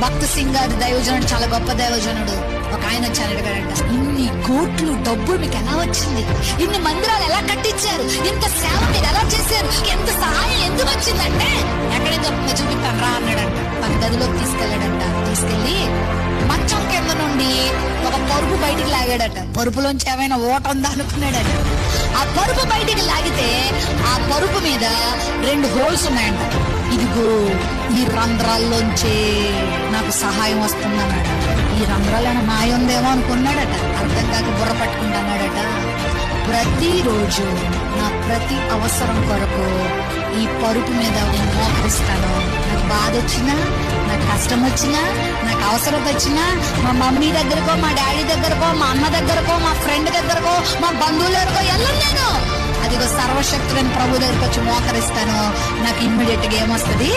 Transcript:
భక్త్ సింగ్ గారి దైవజనుడు చాలా గొప్ప దైవజనుడు. ఒక ఆయన వచ్చారు, అడిగాడంట, ఇన్ని కోట్లు డబ్బు మీకు ఎలా వచ్చింది? ఇన్ని మందిరాలు ఎలా కట్టించారు? ఇంత సేవ మీరు ఎలా చేశారు? ఎంత సహాయం ఎందుకు వచ్చిందంటే, ఎక్కడైతే చూపిస్తాను రా అన్నాడంట. మన గదిలోకి తీసుకెళ్లాడంట. తీసుకెళ్లి మంచం కింద నుండి ఒక పరుపు బయటికి లాగాడట. పరుపులోంచి ఏమైనా ఓట ఉందా అనుకున్నాడట. ఆ పరుపు బయటికి లాగితే ఆ పరుపు మీద 2 హోల్స్ ఉన్నాయంట. ఇదిగో ఈ రంధ్రాల్లోంచే నాకు సహాయం వస్తుందన్నాడు. ఈ రంధ్రాలను మాయ ఉందేమో అనుకున్నాడట. అర్థం కాక బుర్ర పట్టుకుంటున్నాడట. ప్రతిరోజు నా ప్రతి అవసరం కొరకు ఈ పరుపు మీద నేను మోకరిస్తాను. నాకు బాధ వచ్చినా, నాకు కష్టం వచ్చినా, నాకు అవసరం వచ్చినా, మా మమ్మీ దగ్గరకో, మా డాడీ దగ్గరకో, మా అమ్మ దగ్గరకో, మా ఫ్రెండ్ దగ్గరకో, మా బంధువుల దగ్గరకో వెళ్ళను నేను. అదిగో సర్వశక్తులైన ప్రభు దగ్గరకు వచ్చి మోకరిస్తాను. నాకు ఇమ్మీడియట్ గా ఏమొస్తుంది?